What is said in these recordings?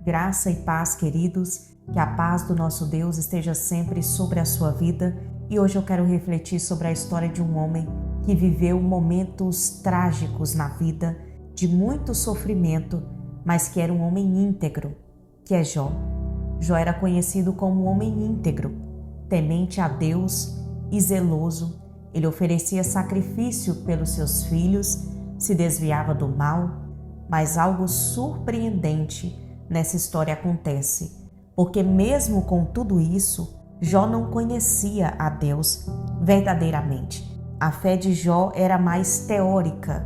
Graça e paz, queridos, que a paz do nosso Deus esteja sempre sobre a sua vida. E hoje eu quero refletir sobre a história de um homem que viveu momentos trágicos na vida, de muito sofrimento, mas que era um homem íntegro, que é Jó. Jó era conhecido como um homem íntegro, temente a Deus e zeloso. Ele oferecia sacrifício pelos seus filhos, se desviava do mal, mas algo surpreendente nessa história acontece, porque mesmo com tudo isso, Jó não conhecia a Deus verdadeiramente. A fé de Jó era mais teórica.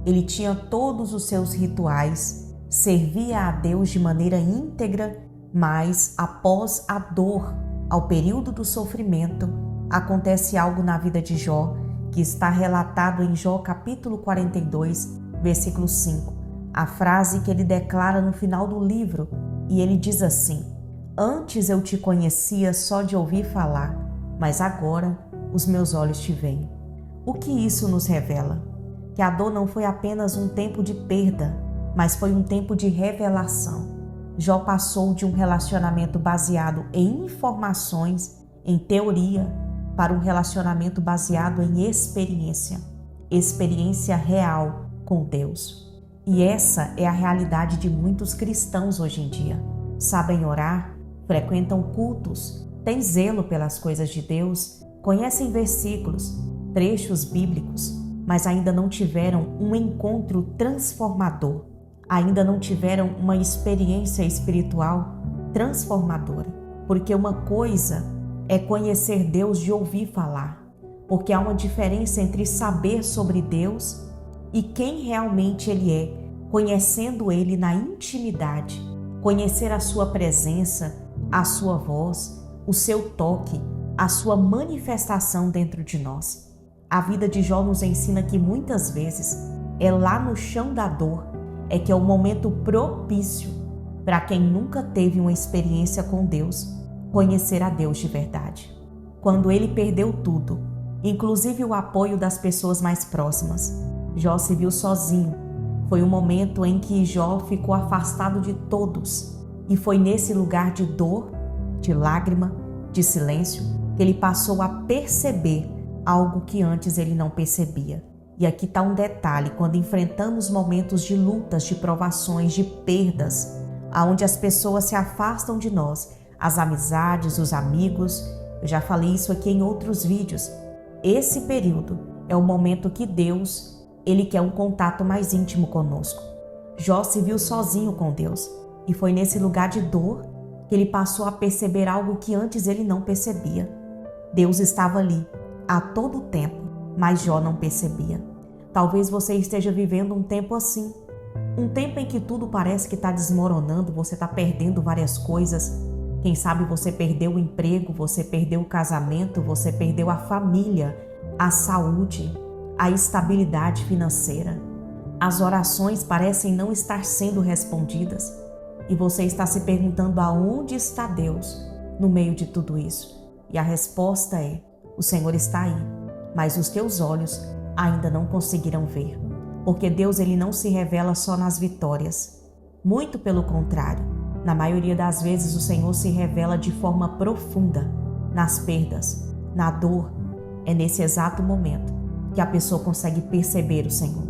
Ele tinha todos os seus rituais, servia a Deus de maneira íntegra, mas após a dor, ao período do sofrimento, acontece algo na vida de Jó que está relatado em Jó capítulo 42, versículo 5. A frase que ele declara no final do livro, e ele diz assim: "Antes eu te conhecia só de ouvir falar, mas agora os meus olhos te veem." O que isso nos revela? Que a dor não foi apenas um tempo de perda, mas foi um tempo de revelação. Jó passou de um relacionamento baseado em informações, em teoria, para um relacionamento baseado em experiência real com Deus. E essa é a realidade de muitos cristãos hoje em dia. Sabem orar, frequentam cultos, têm zelo pelas coisas de Deus, conhecem versículos, trechos bíblicos, mas ainda não tiveram um encontro transformador, ainda não tiveram uma experiência espiritual transformadora. Porque uma coisa é conhecer Deus de ouvir falar, porque há uma diferença entre saber sobre Deus e quem realmente Ele é, conhecendo Ele na intimidade, conhecer a sua presença, a sua voz, o seu toque, a sua manifestação dentro de nós. A vida de Jó nos ensina que muitas vezes é lá no chão da dor é que é o momento propício para quem nunca teve uma experiência com Deus, conhecer a Deus de verdade. Quando ele perdeu tudo, inclusive o apoio das pessoas mais próximas, Jó se viu sozinho. Foi um momento em que Jó ficou afastado de todos, e foi nesse lugar de dor, de lágrima, de silêncio, que ele passou a perceber algo que antes ele não percebia. E aqui está um detalhe: quando enfrentamos momentos de lutas, de provações, de perdas, aonde as pessoas se afastam de nós, as amizades, os amigos, eu já falei isso aqui em outros vídeos, esse período é o momento que Deus, Ele quer um contato mais íntimo conosco. Jó se viu sozinho com Deus, e foi nesse lugar de dor que ele passou a perceber algo que antes ele não percebia. Deus estava ali a todo tempo, mas Jó não percebia. Talvez você esteja vivendo um tempo assim, um tempo em que tudo parece que está desmoronando, você está perdendo várias coisas. Quem sabe você perdeu o emprego, você perdeu o casamento, você perdeu a família, a saúde, a estabilidade financeira. As orações parecem não estar sendo respondidas e você está se perguntando aonde está Deus no meio de tudo isso. E a resposta é: o Senhor está aí, mas os teus olhos ainda não conseguiram ver. Porque Deus, Ele não se revela só nas vitórias. Muito pelo contrário, na maioria das vezes o Senhor se revela de forma profunda nas perdas, na dor. É nesse exato momento que a pessoa consegue perceber o Senhor.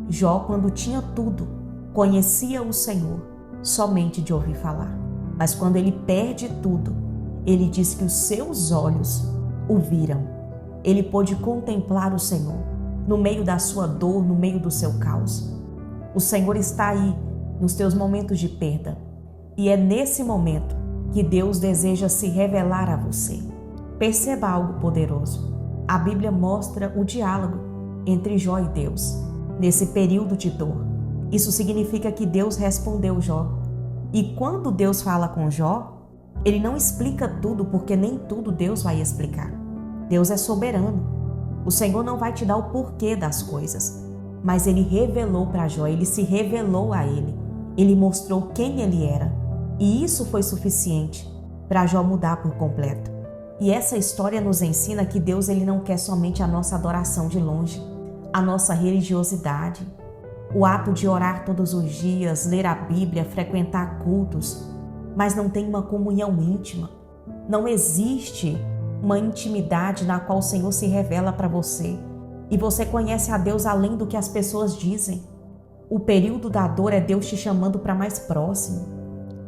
Jó, quando tinha tudo, conhecia o Senhor somente de ouvir falar. Mas quando ele perde tudo, ele diz que os seus olhos o viram. Ele pôde contemplar o Senhor no meio da sua dor, no meio do seu caos. O Senhor está aí nos teus momentos de perda. E é nesse momento que Deus deseja se revelar a você. Perceba algo poderoso. A Bíblia mostra o diálogo entre Jó e Deus nesse período de dor. Isso significa que Deus respondeu Jó. E quando Deus fala com Jó, Ele não explica tudo, porque nem tudo Deus vai explicar. Deus é soberano. O Senhor não vai te dar o porquê das coisas, mas Ele revelou para Jó, Ele se revelou a ele. Ele mostrou quem ele era. E isso foi suficiente para Jó mudar por completo. E essa história nos ensina que Deus, Ele não quer somente a nossa adoração de longe, a nossa religiosidade. o ato de orar todos os dias, ler a Bíblia, frequentar cultos, mas não tem uma comunhão íntima. Não existe uma intimidade na qual o Senhor se revela para você e você conhece a Deus além do que as pessoas dizem. O período da dor é Deus te chamando para mais próximo.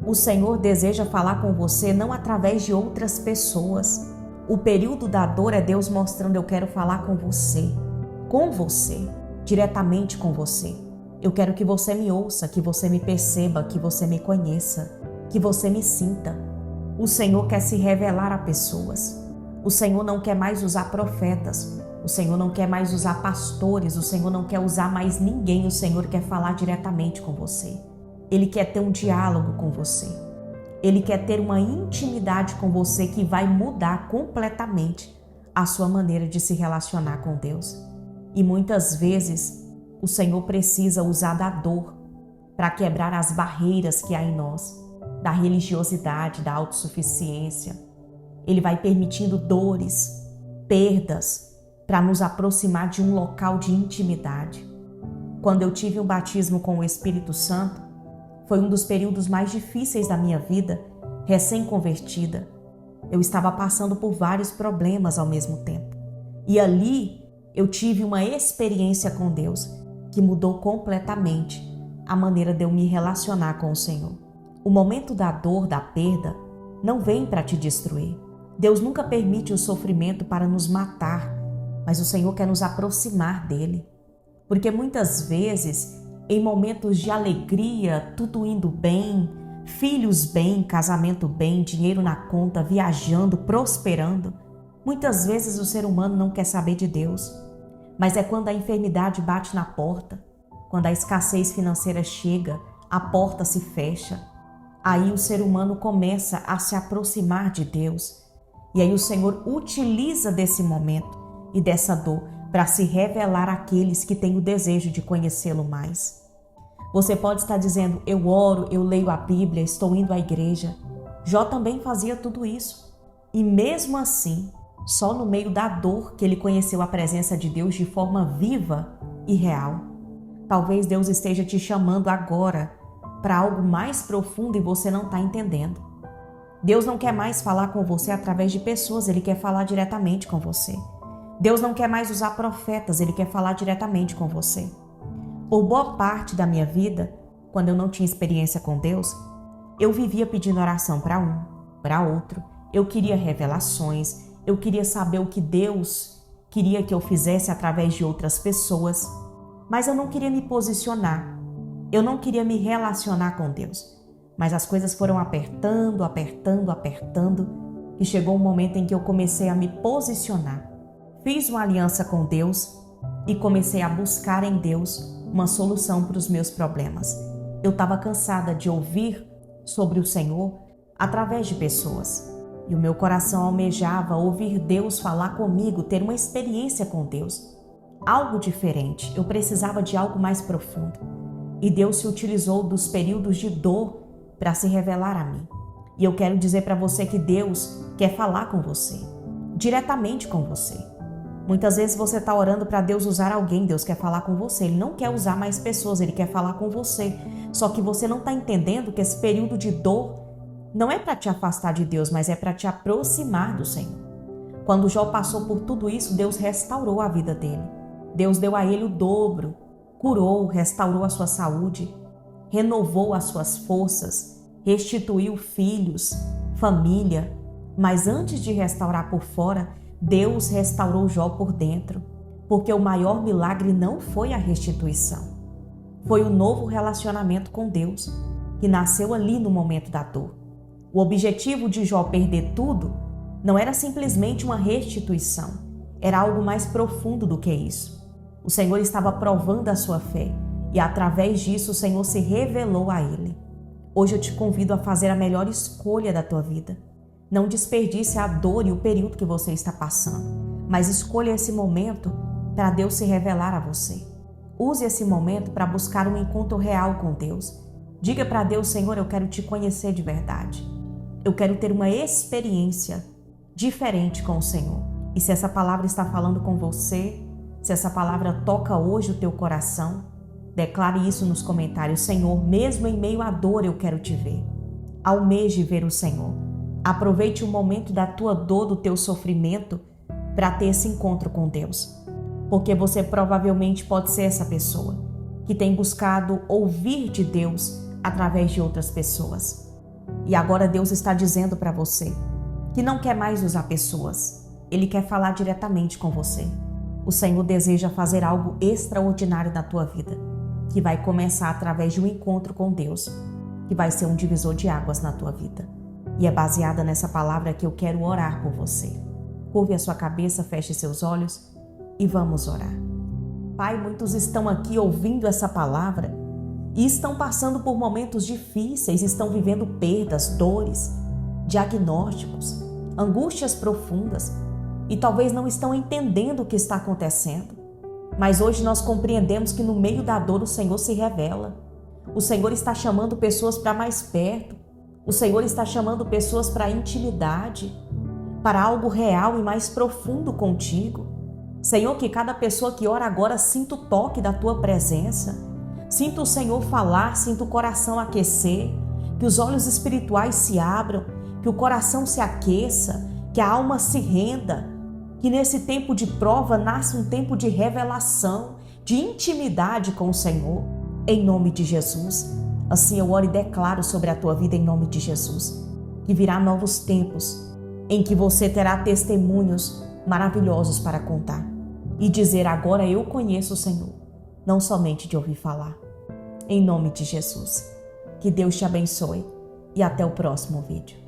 O Senhor deseja falar com você não através de outras pessoas. O período da dor é Deus mostrando: eu quero falar com você, diretamente com você. Eu quero que você me ouça, que você me perceba, que você me conheça, que você me sinta. O Senhor quer se revelar a pessoas. O Senhor não quer mais usar profetas. O Senhor não quer mais usar pastores. O Senhor não quer usar mais ninguém. O Senhor quer falar diretamente com você. Ele quer ter um diálogo com você. Ele quer ter uma intimidade com você que vai mudar completamente a sua maneira de se relacionar com Deus. E muitas vezes o Senhor precisa usar da dor para quebrar as barreiras que há em nós, da religiosidade, da autossuficiência. Ele vai permitindo dores, perdas, para nos aproximar de um local de intimidade. Quando eu tive um batismo com o Espírito Santo, foi um dos períodos mais difíceis da minha vida, recém-convertida. Eu estava passando por vários problemas ao mesmo tempo. E ali eu tive uma experiência com Deus que mudou completamente a maneira de eu me relacionar com o Senhor. O momento da dor, da perda, não vem para te destruir. Deus nunca permite o sofrimento para nos matar, mas o Senhor quer nos aproximar dele. Porque muitas vezes, em momentos de alegria, tudo indo bem, filhos bem, casamento bem, dinheiro na conta, viajando, prosperando, muitas vezes o ser humano não quer saber de Deus. Mas é quando a enfermidade bate na porta, quando a escassez financeira chega, a porta se fecha. Aí o ser humano começa a se aproximar de Deus. E aí o Senhor utiliza desse momento e dessa dor para se revelar àqueles que têm o desejo de conhecê-lo mais. Você pode estar dizendo: eu oro, eu leio a Bíblia, estou indo à igreja. Jó também fazia tudo isso. E mesmo assim, só no meio da dor que ele conheceu a presença de Deus de forma viva e real. Talvez Deus esteja te chamando agora para algo mais profundo e você não está entendendo. Deus não quer mais falar com você através de pessoas, Ele quer falar diretamente com você. Deus não quer mais usar profetas, Ele quer falar diretamente com você. Por boa parte da minha vida, quando eu não tinha experiência com Deus, eu vivia pedindo oração para um, para outro. Eu queria revelações, eu queria saber o que Deus queria que eu fizesse através de outras pessoas, mas eu não queria me posicionar, eu não queria me relacionar com Deus. Mas as coisas foram apertando, e chegou um momento em que eu comecei a me posicionar. Fiz uma aliança com Deus e comecei a buscar em Deus uma solução para os meus problemas. Eu estava cansada de ouvir sobre o Senhor através de pessoas. E o meu coração almejava ouvir Deus falar comigo, ter uma experiência com Deus. Algo diferente, eu precisava de algo mais profundo. E Deus se utilizou dos períodos de dor para se revelar a mim. E eu quero dizer para você que Deus quer falar com você, diretamente com você. Muitas vezes você está orando para Deus usar alguém, Deus quer falar com você. Ele não quer usar mais pessoas, Ele quer falar com você. Só que você não está entendendo que esse período de dor não é para te afastar de Deus, mas é para te aproximar do Senhor. Quando Jó passou por tudo isso, Deus restaurou a vida dele. Deus deu a ele o dobro, curou, restaurou a sua saúde, renovou as suas forças, restituiu filhos, família. Mas antes de restaurar por fora, Deus restaurou Jó por dentro, porque o maior milagre não foi a restituição. Foi o novo relacionamento com Deus, que nasceu ali no momento da dor. O objetivo de Jó perder tudo não era simplesmente uma restituição, era algo mais profundo do que isso. O Senhor estava provando a sua fé e através disso o Senhor se revelou a ele. Hoje eu te convido a fazer a melhor escolha da tua vida. Não desperdice a dor e o período que você está passando, mas escolha esse momento para Deus se revelar a você. Use esse momento para buscar um encontro real com Deus. Diga para Deus: Senhor, eu quero te conhecer de verdade. Eu quero ter uma experiência diferente com o Senhor. E se essa palavra está falando com você, se essa palavra toca hoje o teu coração, Declare isso nos comentários. Senhor, mesmo em meio à dor eu quero te ver. Almeje ver o Senhor. Aproveite o momento da tua dor, do teu sofrimento, para ter esse encontro com Deus. Porque você provavelmente pode ser essa pessoa que tem buscado ouvir de Deus através de outras pessoas. E agora Deus está dizendo para você que não quer mais usar pessoas. Ele quer falar diretamente com você. O Senhor deseja fazer algo extraordinário na tua vida, que vai começar através de um encontro com Deus, que vai ser um divisor de águas na tua vida. E é baseada nessa palavra que eu quero orar por você. Curve a sua cabeça, feche seus olhos e vamos orar. Pai, muitos estão aqui ouvindo essa palavra e estão passando por momentos difíceis, estão vivendo perdas, dores, diagnósticos, angústias profundas e talvez não estão entendendo o que está acontecendo. Mas hoje nós compreendemos que no meio da dor o Senhor se revela. O Senhor está chamando pessoas para mais perto. O Senhor está chamando pessoas para a intimidade, para algo real e mais profundo contigo. Senhor, que cada pessoa que ora agora sinta o toque da tua presença. Sinta o Senhor falar, sinta o coração aquecer, que os olhos espirituais se abram, que o coração se aqueça, que a alma se renda, que nesse tempo de prova nasça um tempo de revelação, de intimidade com o Senhor, em nome de Jesus. Assim eu oro e declaro sobre a tua vida em nome de Jesus, que virá novos tempos em que você terá testemunhos maravilhosos para contar e dizer: agora eu conheço o Senhor, não somente de ouvir falar. Em nome de Jesus, que Deus te abençoe e até o próximo vídeo.